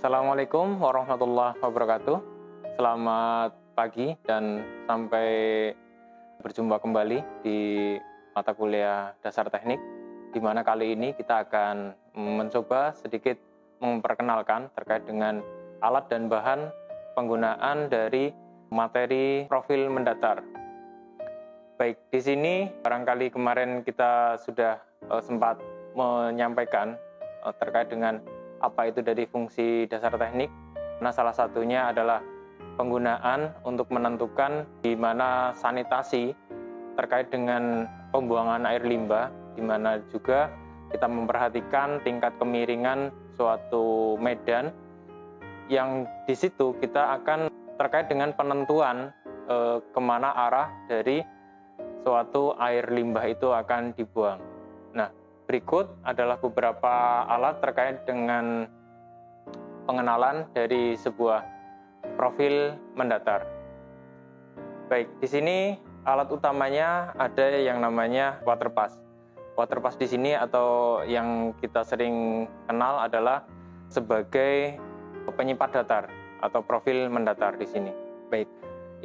Assalamualaikum warahmatullahi wabarakatuh. Selamat pagi dan sampai berjumpa kembali di mata kuliah dasar teknik, di mana kali ini kita akan mencoba sedikit memperkenalkan terkait dengan alat dan bahan penggunaan dari materi profil mendatar. Baik, di sini barangkali kemarin kita sudah sempat menyampaikan terkait dengan apa itu dari fungsi dasar teknik. Nah, salah satunya adalah penggunaan untuk menentukan di mana sanitasi terkait dengan pembuangan air limbah, di mana juga kita memperhatikan tingkat kemiringan suatu medan yang di situ kita akan terkait dengan penentuan kemana arah dari suatu air limbah itu akan dibuang. Nah, berikut adalah beberapa alat terkait dengan pengenalan dari sebuah profil mendatar. Baik, di sini alat utamanya ada yang namanya water pass. Water pass di sini atau yang kita sering kenal adalah sebagai penyimpan datar atau profil mendatar di sini. Baik,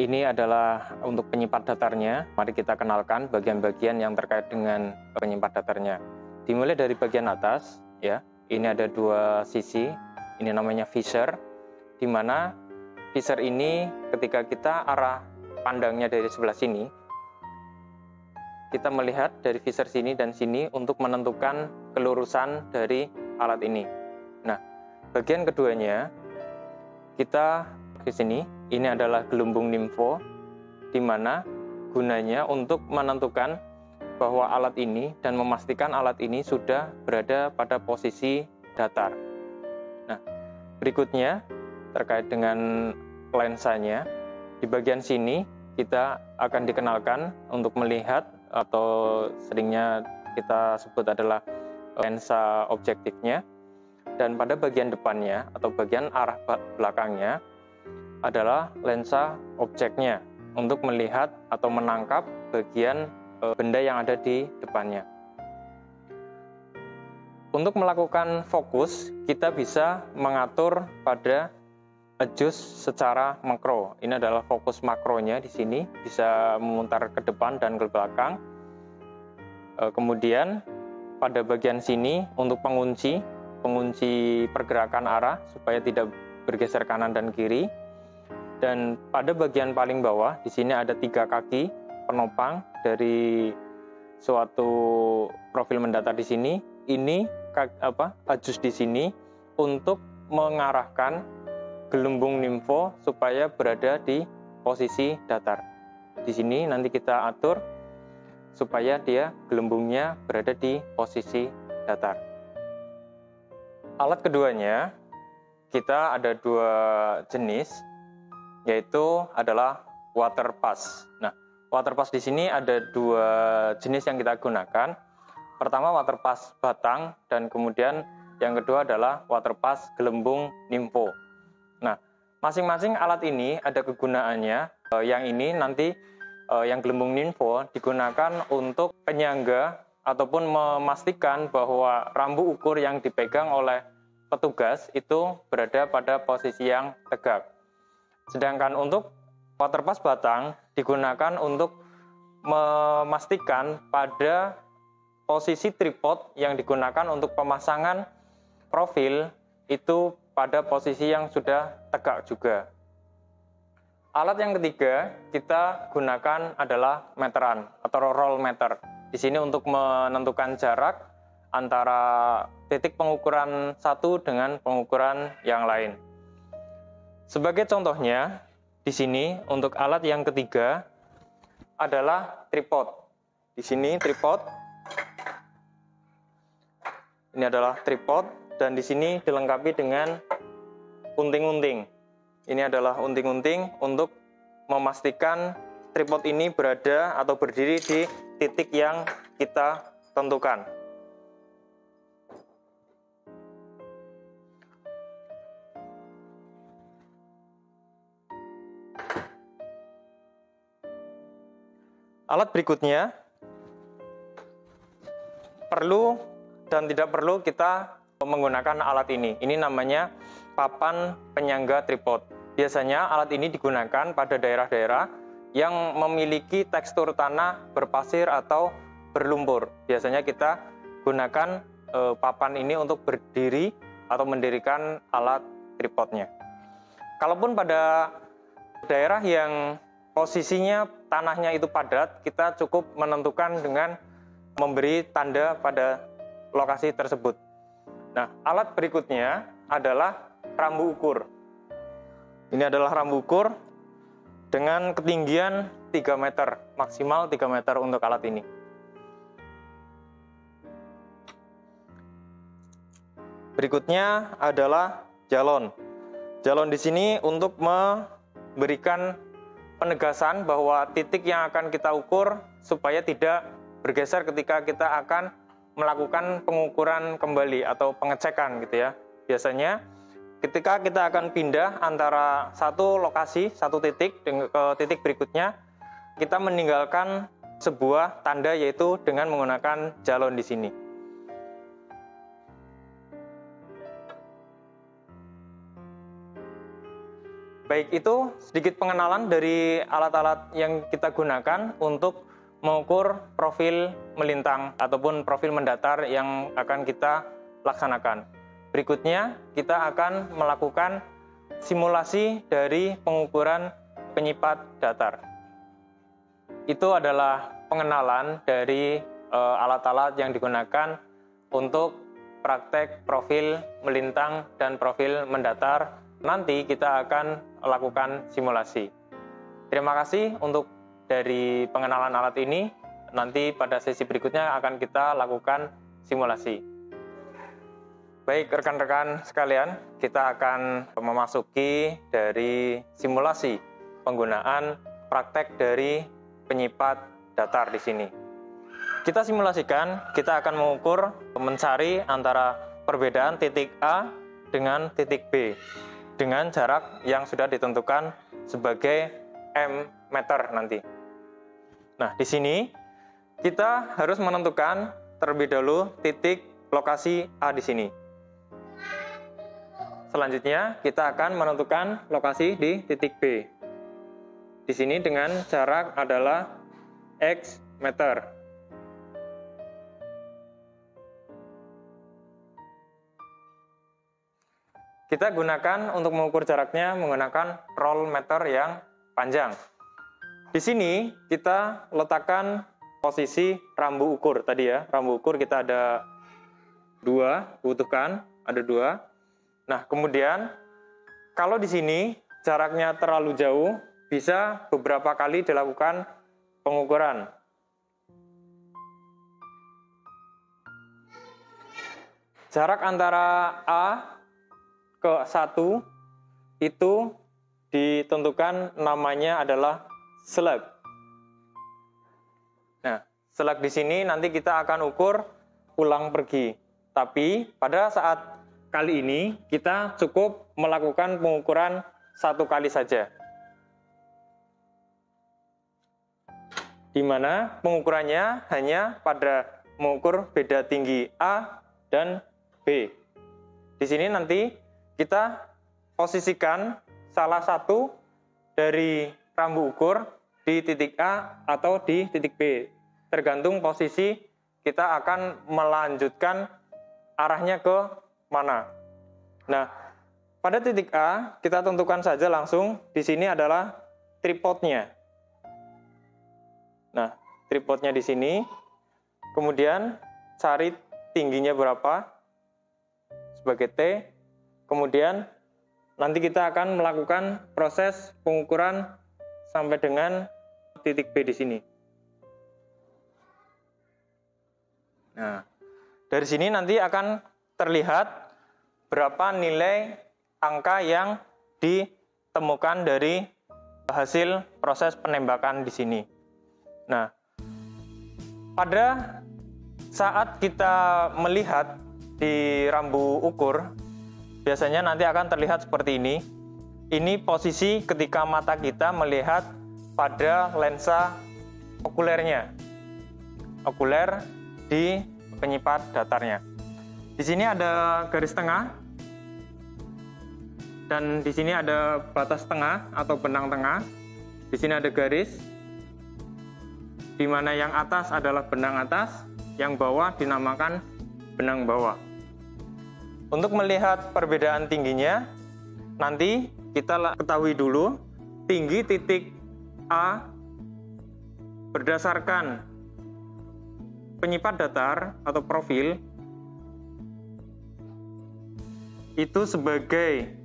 ini adalah untuk penyimpan datarnya. Mari kita kenalkan bagian-bagian yang terkait dengan penyimpan datarnya. Dimulai dari bagian atas, ya. Ini ada dua sisi. Ini namanya visor, di mana visor ini ketika kita arah pandangnya dari sebelah sini, kita melihat dari visor sini dan sini untuk menentukan kelurusan dari alat ini. Nah, bagian keduanya kita ke sini. Ini adalah gelembung nimfo, di mana gunanya untuk menentukan bahwa alat ini dan memastikan alat ini sudah berada pada posisi datar. Nah, berikutnya terkait dengan lensanya, di bagian sini kita akan dikenalkan untuk melihat atau seringnya kita sebut adalah lensa objektifnya, dan pada bagian depannya atau bagian arah belakangnya adalah lensa objeknya untuk melihat atau menangkap bagian benda yang ada di depannya. Untuk melakukan fokus, kita bisa mengatur pada adjust secara makro. Ini adalah fokus makronya di sini, bisa memutar ke depan dan ke belakang. Kemudian pada bagian sini untuk pengunci pergerakan arah supaya tidak bergeser kanan dan kiri. Dan pada bagian paling bawah di sini ada 3 kaki penopang dari suatu profil mendatar di sini. Ini adjust di sini untuk mengarahkan gelembung nimfo supaya berada di posisi datar. Di sini nanti kita atur supaya dia gelembungnya berada di posisi datar. Alat keduanya kita ada 2 jenis, yaitu adalah water pass. Nah, water pass di sini ada 2 jenis yang kita gunakan. Pertama water pass batang dan kemudian yang kedua adalah water pass gelembung nimfo. Nah, masing-masing alat ini ada kegunaannya. Yang ini nanti yang gelembung nimfo digunakan untuk penyangga ataupun memastikan bahwa rambu ukur yang dipegang oleh petugas itu berada pada posisi yang tegak. Sedangkan untuk water pass batang digunakan untuk memastikan pada posisi tripod yang digunakan untuk pemasangan profil itu pada posisi yang sudah tegak juga. Alat yang ketiga kita gunakan adalah meteran atau roll meter. Di sini untuk menentukan jarak antara titik pengukuran satu dengan pengukuran yang lain. Sebagai contohnya, di sini untuk alat yang ketiga adalah tripod. Di sini tripod. Ini adalah tripod dan di sini dilengkapi dengan unting-unting. Ini adalah unting-unting untuk memastikan tripod ini berada atau berdiri di titik yang kita tentukan. Alat berikutnya perlu dan tidak perlu kita menggunakan alat ini. Ini namanya papan penyangga tripod. Biasanya alat ini digunakan pada daerah-daerah yang memiliki tekstur tanah berpasir atau berlumpur. Biasanya kita gunakan papan ini untuk berdiri atau mendirikan alat tripodnya. Kalaupun pada daerah yang posisinya tanahnya itu padat, kita cukup menentukan dengan memberi tanda pada lokasi tersebut. Nah, alat berikutnya adalah rambu ukur. Ini adalah rambu ukur dengan ketinggian 3 meter, maksimal 3 meter untuk alat ini. Berikutnya adalah jalon. Jalon di sini untuk memberikan penegasan bahwa titik yang akan kita ukur supaya tidak bergeser ketika kita akan melakukan pengukuran kembali atau pengecekan gitu ya. Biasanya ketika kita akan pindah antara satu lokasi, satu titik ke titik berikutnya, kita meninggalkan sebuah tanda yaitu dengan menggunakan jalon di sini. Baik, itu sedikit pengenalan dari alat-alat yang kita gunakan untuk mengukur profil melintang ataupun profil mendatar yang akan kita laksanakan. Berikutnya, kita akan melakukan simulasi dari pengukuran penyipat datar. Itu adalah pengenalan dari alat-alat yang digunakan untuk praktek profil melintang dan profil mendatar. Nanti kita akan lakukan simulasi. Terima kasih untuk dari pengenalan alat ini. Nanti pada sesi berikutnya akan kita lakukan simulasi. Baik rekan-rekan sekalian, kita akan memasuki dari simulasi penggunaan praktek dari penyipat datar di sini. Kita simulasikan, kita akan mengukur, mencari antara perbedaan titik A dengan titik B dengan jarak yang sudah ditentukan sebagai M meter nanti. Nah, di sini kita harus menentukan terlebih dahulu titik lokasi A di sini. Selanjutnya, kita akan menentukan lokasi di titik B. Di sini dengan jarak adalah X meter. Kita gunakan untuk mengukur jaraknya menggunakan roll meter yang panjang. Di sini kita letakkan posisi rambu ukur tadi ya. Rambu ukur kita ada 2, butuhkan ada 2. Nah, kemudian kalau di sini jaraknya terlalu jauh, bisa beberapa kali dilakukan pengukuran. Jarak antara A ke 1 itu ditentukan namanya adalah slug. Nah, slug di sini nanti kita akan ukur pulang pergi. Tapi pada saat kali ini kita cukup melakukan pengukuran 1 kali saja. Di mana pengukurannya hanya pada mengukur beda tinggi A dan B. Di sini nanti kita posisikan salah satu dari rambu ukur di titik A atau di titik B. Tergantung posisi kita akan melanjutkan arahnya ke mana. Nah, pada titik A kita tentukan saja langsung di sini adalah tripodnya. Nah, tripodnya di sini. Kemudian cari tingginya berapa sebagai T. Kemudian nanti kita akan melakukan proses pengukuran sampai dengan titik B di sini. Nah, dari sini nanti akan terlihat berapa nilai angka yang ditemukan dari hasil proses penembakan di sini. Nah, pada saat kita melihat di rambu ukur, biasanya nanti akan terlihat seperti ini. Ini posisi ketika mata kita melihat pada lensa okulernya. Okuler di penyipat datarnya. Di sini ada garis tengah. dan di sini ada batas tengah atau benang tengah. Di sini ada garis, di mana yang atas adalah benang atas, yang bawah dinamakan benang bawah. Untuk melihat perbedaan tingginya, nanti kita ketahui dulu tinggi titik A berdasarkan penyipat datar atau profil itu sebagai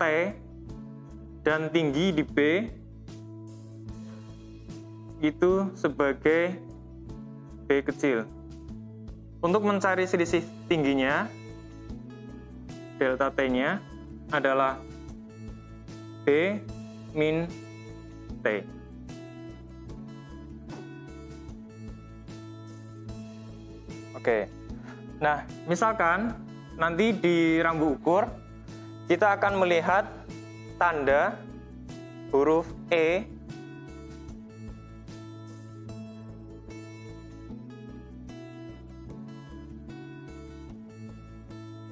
T, dan tinggi di B itu sebagai B kecil. Untuk mencari selisih tingginya, delta T-nya adalah B min T. Oke, nah misalkan nanti di rambu ukur kita akan melihat tanda huruf E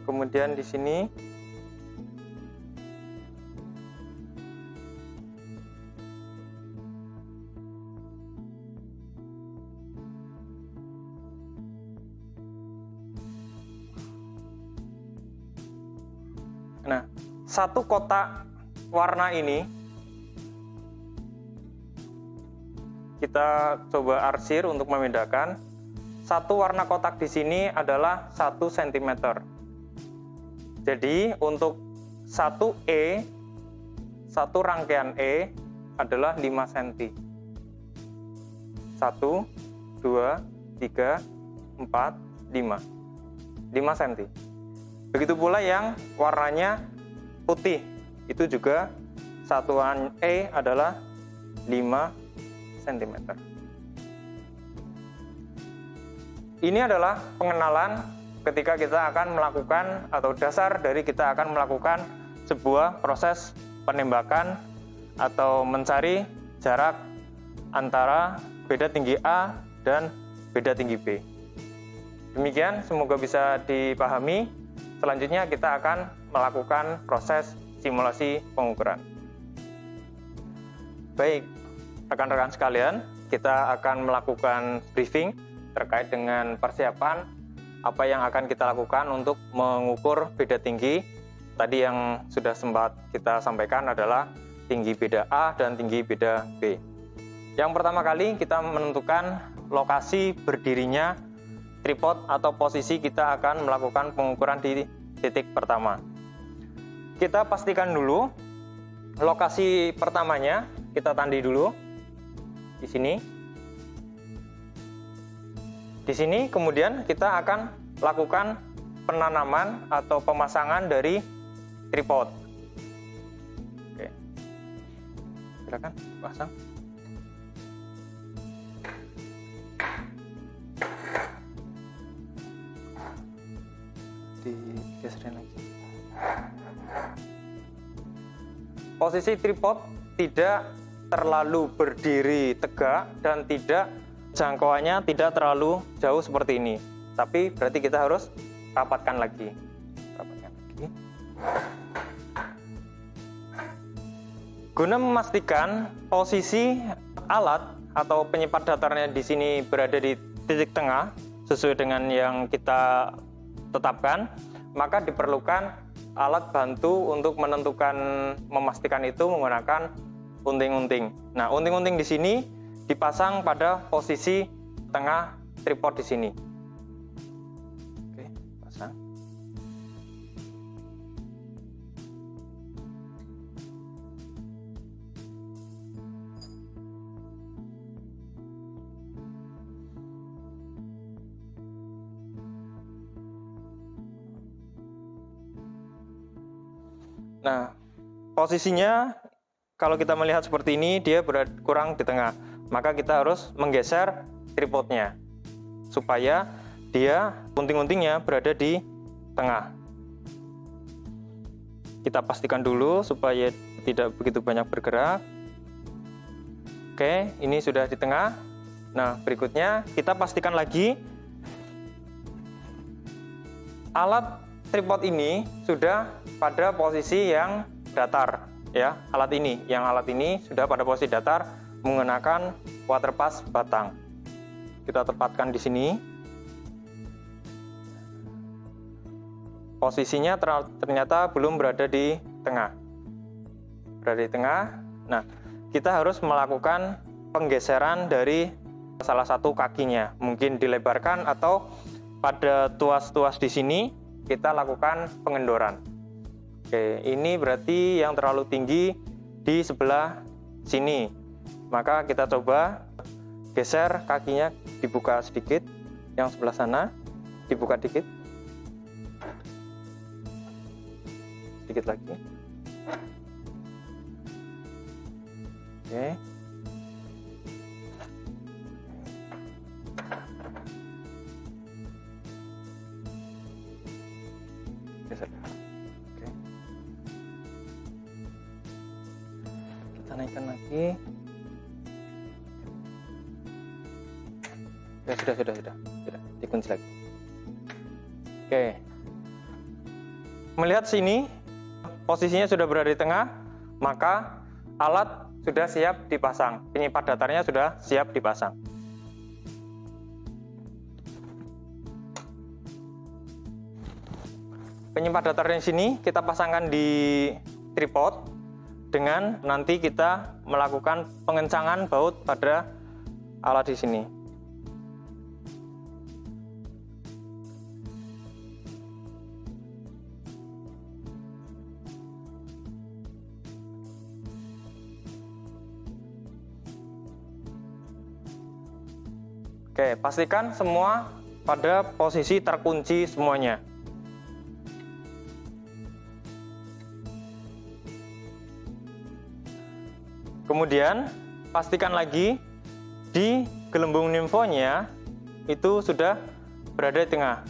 kemudian di sini satu kotak warna ini kita coba arsir untuk membedakan. Satu warna kotak di sini adalah 1 cm. Jadi untuk satu E, satu rangkaian E adalah 5 cm. 1, 2, 3, 4, 5. 5 cm. Begitu pula yang warnanya putih, itu juga satuan E adalah 5 cm. Ini adalah pengenalan ketika kita akan melakukan, atau dasar dari kita akan melakukan sebuah proses penembakan atau mencari jarak antara beda tinggi A dan beda tinggi B. Demikian, semoga bisa dipahami. Selanjutnya kita akan melakukan proses simulasi pengukuran. Baik, rekan-rekan sekalian, kita akan melakukan briefing terkait dengan persiapan apa yang akan kita lakukan untuk mengukur beda tinggi. Tadi yang sudah sempat kita sampaikan adalah tinggi beda A dan tinggi beda B. Yang pertama kali kita menentukan lokasi berdirinya tripod atau posisi kita akan melakukan pengukuran di titik pertama. Kita pastikan dulu lokasi pertamanya, kita tandai dulu di sini. Di sini kemudian kita akan lakukan penanaman atau pemasangan dari tripod. Oke. Silakan pasang. Digeserin lagi. Posisi tripod tidak terlalu berdiri tegak dan tidak jangkauannya tidak terlalu jauh seperti ini. Tapi berarti kita harus rapatkan lagi. Guna memastikan posisi alat atau penyipat datarnya di sini berada di titik tengah sesuai dengan yang kita tetapkan, maka diperlukan alat bantu untuk menentukan, memastikan itu menggunakan unting-unting. Nah, unting-unting di sini dipasang pada posisi tengah tripod di sini. Oke, pasang. Nah, posisinya kalau kita melihat seperti ini, dia berada kurang di tengah. Maka kita harus menggeser tripodnya supaya dia unting-untingnya berada di tengah. Kita pastikan dulu supaya tidak begitu banyak bergerak. Oke, ini sudah di tengah. Nah, berikutnya kita pastikan lagi alat tripod ini sudah pada posisi yang datar ya. Alat ini sudah pada posisi datar menggunakan waterpass batang. Kita tempatkan di sini. Posisinya ternyata belum berada di tengah. Berada di tengah. Nah, kita harus melakukan penggeseran dari salah satu kakinya. Mungkin dilebarkan atau pada tuas-tuas di sini kita lakukan pengendoran. Oke, ini berarti yang terlalu tinggi di sebelah sini. Maka kita coba geser kakinya, dibuka sedikit. Yang sebelah sana dibuka dikit. Sedikit lagi. Oke. Geser. Oke. Kita naikkan lagi. Ya, sudah. Dikunci lagi. Oke. Melihat sini, posisinya sudah berada di tengah, maka alat sudah siap dipasang. Penyimpan datarnya sudah siap dipasang. Penyimpan datarnya di sini kita pasangkan di tripod dengan nanti kita melakukan pengencangan baut pada alat di sini. Oke, pastikan semua pada posisi terkunci semuanya. Kemudian, pastikan lagi di gelembung nimfonya itu sudah berada di tengah.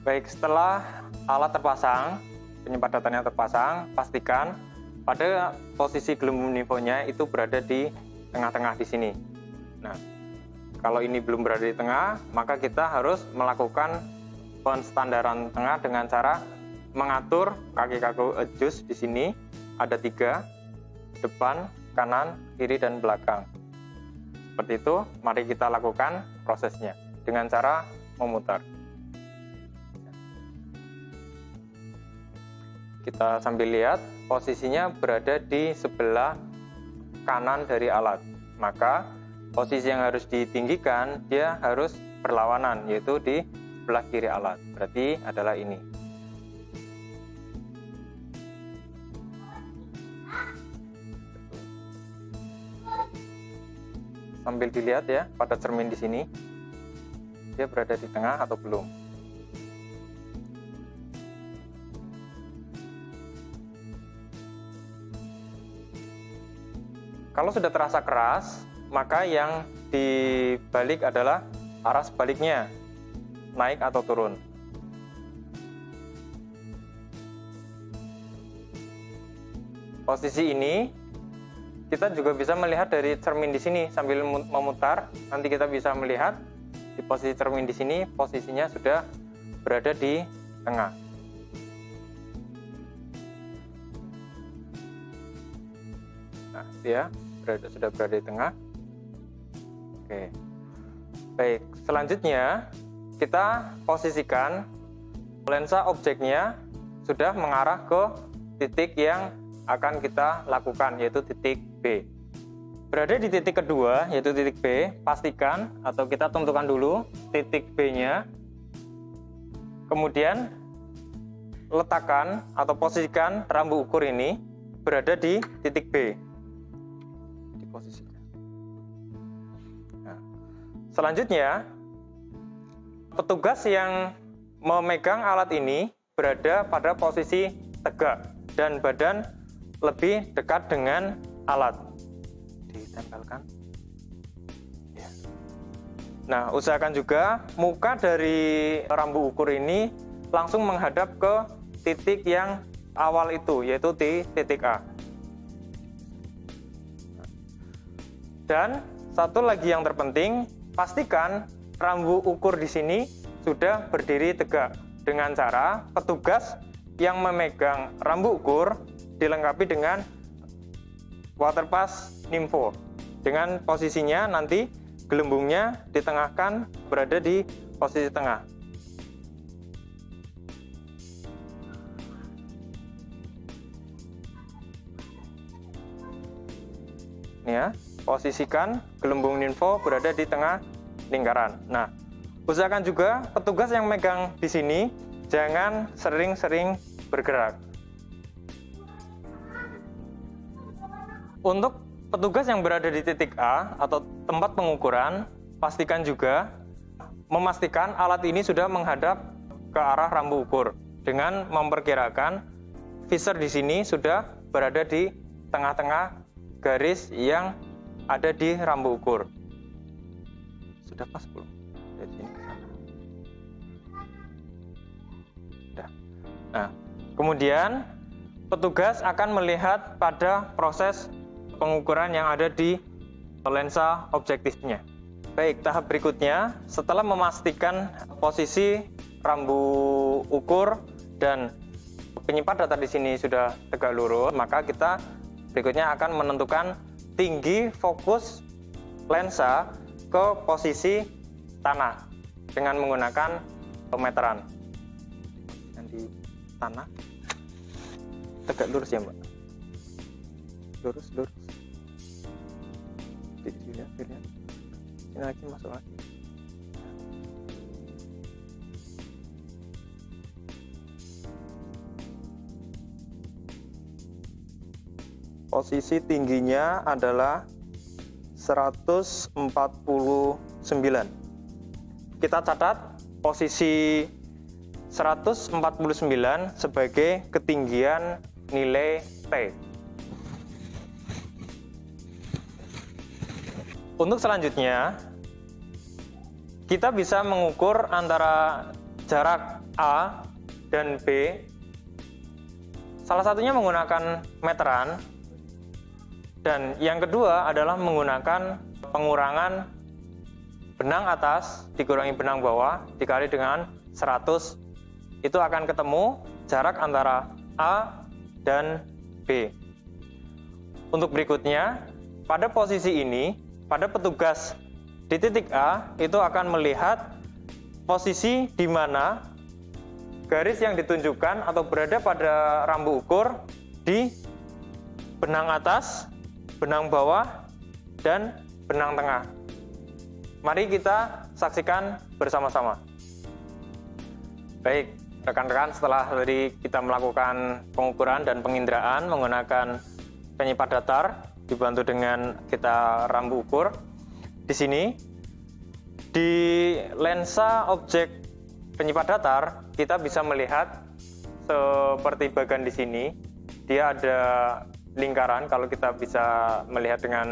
Baik, setelah alat terpasang, penyimpan datarnya terpasang, pastikan pada posisi gelembung nimfonya itu berada di tengah-tengah di sini. Nah, kalau ini belum berada di tengah, maka kita harus melakukan penstandaran tengah dengan cara mengatur kaki-kaki adjust di sini ada 3, depan, kanan, kiri, dan belakang. Seperti itu, mari kita lakukan prosesnya dengan cara memutar. Kita sambil lihat, posisinya berada di sebelah kanan dari alat. Maka posisi yang harus ditinggikan, dia harus berlawanan, yaitu di sebelah kiri alat. Berarti adalah ini. Sambil dilihat ya, pada cermin di sini, dia berada di tengah atau belum. Kalau sudah terasa keras, maka yang dibalik adalah arah sebaliknya, naik atau turun. Posisi ini kita juga bisa melihat dari cermin di sini sambil memutar. Nanti kita bisa melihat di posisi cermin di sini, posisinya sudah berada di tengah. Nah, dia sudah berada di tengah. Oke. Baik, selanjutnya kita posisikan lensa objeknya sudah mengarah ke titik yang akan kita lakukan, yaitu titik B. Berada di titik kedua, yaitu titik B, pastikan atau kita tentukan dulu titik B-nya. Kemudian letakkan atau posisikan rambu ukur ini berada di titik B. Diposisikan. Nah, selanjutnya, petugas yang memegang alat ini berada pada posisi tegak dan badan lebih dekat dengan alat. Ditempelkan. Ya. Nah, usahakan juga muka dari rambu ukur ini langsung menghadap ke titik yang awal itu, yaitu di titik A. Dan satu lagi yang terpenting, pastikan rambu ukur di sini sudah berdiri tegak dengan cara petugas yang memegang rambu ukur dilengkapi dengan waterpass Nymfo. Dengan posisinya nanti gelembungnya ditengahkan berada di posisi tengah. Ini ya, posisikan gelembung Nymfo berada di tengah lingkaran. Nah, usahakan juga petugas yang megang di sini jangan sering-sering bergerak. Untuk petugas yang berada di titik A atau tempat pengukuran, pastikan juga memastikan alat ini sudah menghadap ke arah rambu ukur dengan memperkirakan visor di sini sudah berada di tengah-tengah garis yang ada di rambu ukur. Sudah pas belum? Dari sini ke sana. Sudah. Nah, kemudian petugas akan melihat pada proses pengukuran yang ada di lensa objektifnya. Baik, tahap berikutnya setelah memastikan posisi rambu ukur dan penyimpan data di sini sudah tegak lurus, maka kita berikutnya akan menentukan tinggi fokus lensa ke posisi tanah dengan menggunakan meteran. Yang di tanah tegak lurus ya, Mbak. Lurus. Dilihat. Ini lagi masuk lagi. Posisi tingginya adalah 149. Kita catat posisi 149 sebagai ketinggian nilai T. Untuk selanjutnya, kita bisa mengukur antara jarak A dan B. Salah satunya menggunakan meteran, dan yang kedua adalah menggunakan pengurangan benang atas dikurangi benang bawah dikali dengan 100. Itu akan ketemu jarak antara A dan B. Untuk berikutnya, pada posisi ini, pada petugas di titik A itu akan melihat posisi di mana garis yang ditunjukkan atau berada pada rambu ukur di benang atas, benang bawah, dan benang tengah. Mari kita saksikan bersama-sama. Baik, rekan-rekan, setelah tadi kita melakukan pengukuran dan penginderaan menggunakan penyipat datar dibantu dengan kita rambu ukur. Di sini di lensa objek penyipat datar kita bisa melihat seperti bagian di sini dia ada lingkaran. Kalau kita bisa melihat dengan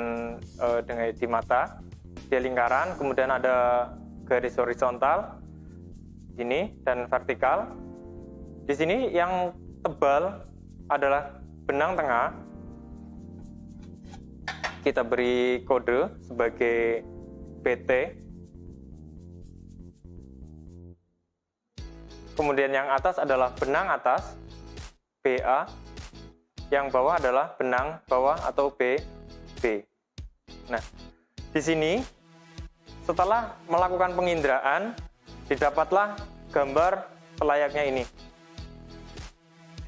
di mata, dia lingkaran, kemudian ada garis horizontal ini dan vertikal. Di sini yang tebal adalah benang tengah. Kita beri kode sebagai BT. Kemudian yang atas adalah benang atas, BA. Yang bawah adalah benang bawah atau BB. Nah, di sini setelah melakukan penginderaan, didapatlah gambar selayaknya ini.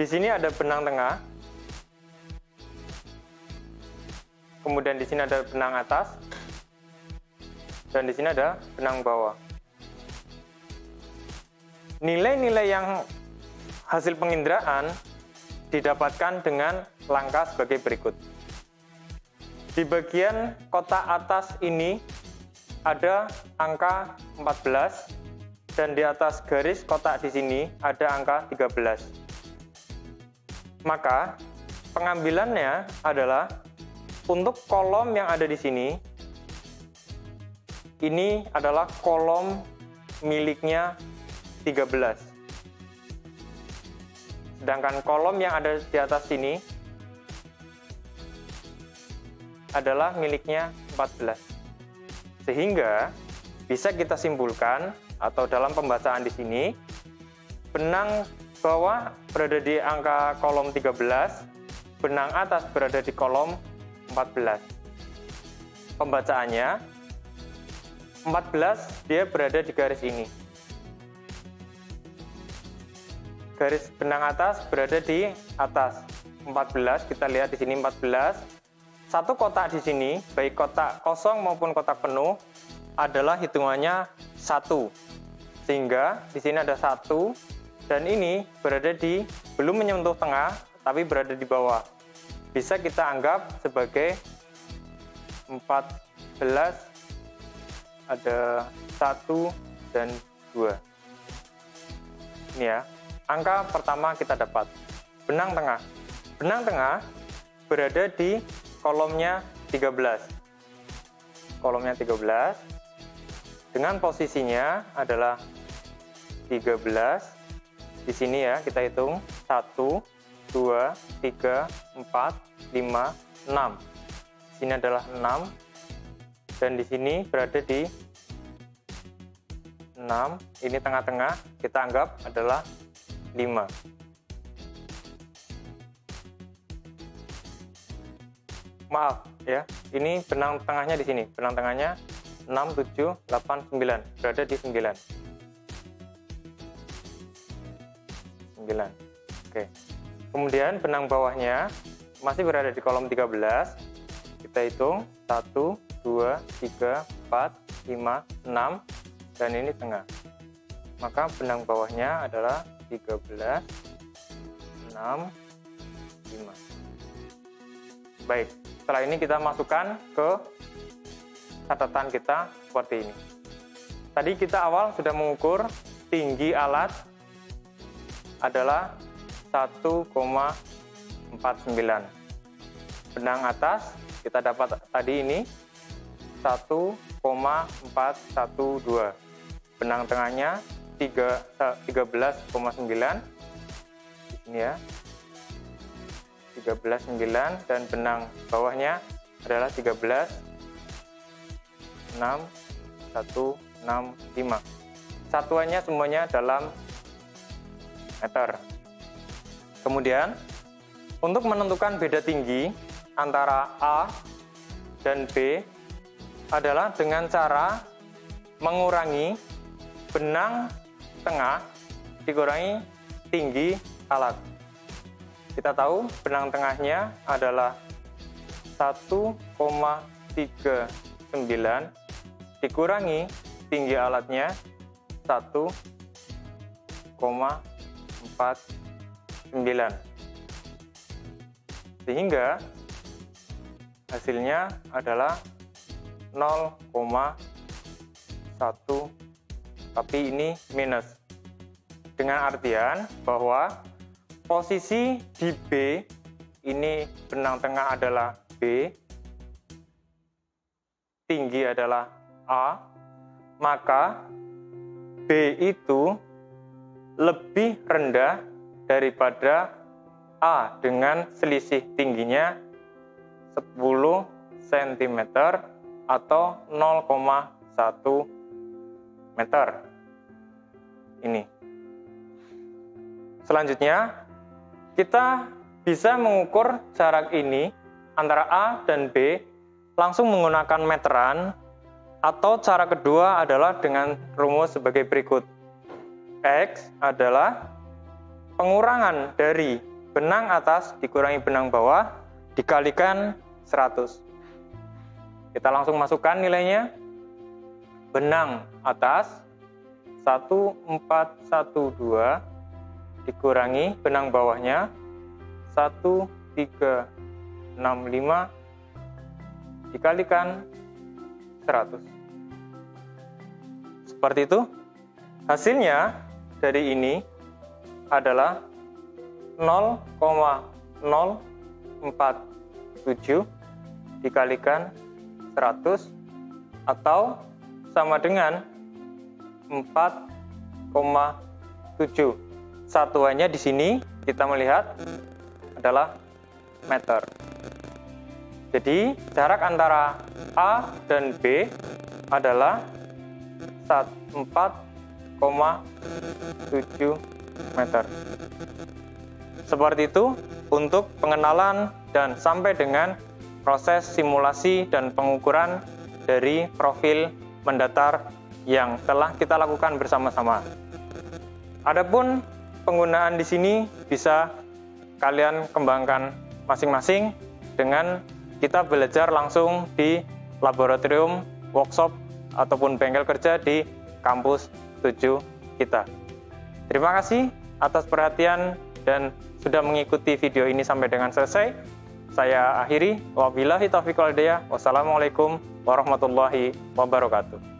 Di sini ada benang tengah. Kemudian di sini ada benang atas, dan di sini ada benang bawah. Nilai-nilai yang hasil penginderaan didapatkan dengan langkah sebagai berikut. Di bagian kotak atas ini ada angka 14, dan di atas garis kotak di sini ada angka 13. Maka pengambilannya adalah untuk kolom yang ada di sini, ini adalah kolom miliknya 13. Sedangkan kolom yang ada di atas sini adalah miliknya 14. Sehingga bisa kita simpulkan atau dalam pembacaan di sini, benang bawah berada di angka kolom 13, benang atas berada di kolom 14. Pembacaannya 14 dia berada di garis ini. Garis benang atas berada di atas 14. Kita lihat di sini 14. Satu kotak di sini, baik kotak kosong maupun kotak penuh, adalah hitungannya 1. Sehingga di sini ada 1 dan ini berada di belum menyentuh tengah tapi berada di bawah. Bisa kita anggap sebagai 14, ada 1 dan 2. Ini ya. Angka pertama kita dapat. Benang tengah. Benang tengah berada di kolomnya 13. Kolomnya 13 dengan posisinya adalah 13. Di sini ya, kita hitung 1, 2, 3, 4, 5, 6. Di sini adalah 6 dan di sini berada di 6. Ini tengah-tengah, kita anggap adalah 5. Maaf ya, ini benang tengahnya di sini. Benang tengahnya 6, 7, 8, 9. Berada di 9. 9. Oke. Kemudian benang bawahnya masih berada di kolom 13. Kita hitung 1, 2, 3, 4, 5, 6 dan ini tengah. Maka benang bawahnya adalah 13, 6, 5. Baik, setelah ini kita masukkan ke catatan kita seperti ini. Tadi kita awal sudah mengukur tinggi alat adalah 1,49. Benang atas kita dapat tadi ini 1,412. Benang tengahnya 13,9. Di sini ya. 13,9 dan benang bawahnya adalah 13,6,165. Satuannya semuanya dalam meter. Kemudian untuk menentukan beda tinggi antara A dan B adalah dengan cara mengurangi benang tengah dikurangi tinggi alat. Kita tahu benang tengahnya adalah 1,39 dikurangi tinggi alatnya 1,49. Sehingga hasilnya adalah 0,1, tapi ini minus. Dengan artian bahwa posisi di B, ini benang tengah adalah B, tinggi adalah A, maka B itu lebih rendah daripada A dengan selisih tingginya 10 cm atau 0,1 meter. Ini. Selanjutnya, kita bisa mengukur jarak ini antara A dan B langsung menggunakan meteran, atau cara kedua adalah dengan rumus sebagai berikut. X adalah pengurangan dari benang atas dikurangi benang bawah dikalikan 100. Kita langsung masukkan nilainya. Benang atas 1412 dikurangi benang bawahnya 1365 dikalikan 100. Seperti itu. Hasilnya dari ini adalah 0,047 dikalikan 100 atau sama dengan 4,7. Satuannya di sini kita melihat adalah meter. Jadi jarak antara A dan B adalah 4,7 meter. Seperti itu untuk pengenalan dan sampai dengan proses simulasi dan pengukuran dari profil mendatar yang telah kita lakukan bersama-sama. Adapun penggunaan di sini bisa kalian kembangkan masing-masing dengan kita belajar langsung di laboratorium, workshop, ataupun bengkel kerja di kampus 7 kita. Terima kasih atas perhatian dan sudah mengikuti video ini sampai dengan selesai. Saya akhiri. Wabillahi taufiq wal hidayah. Wassalamualaikum warahmatullahi wabarakatuh.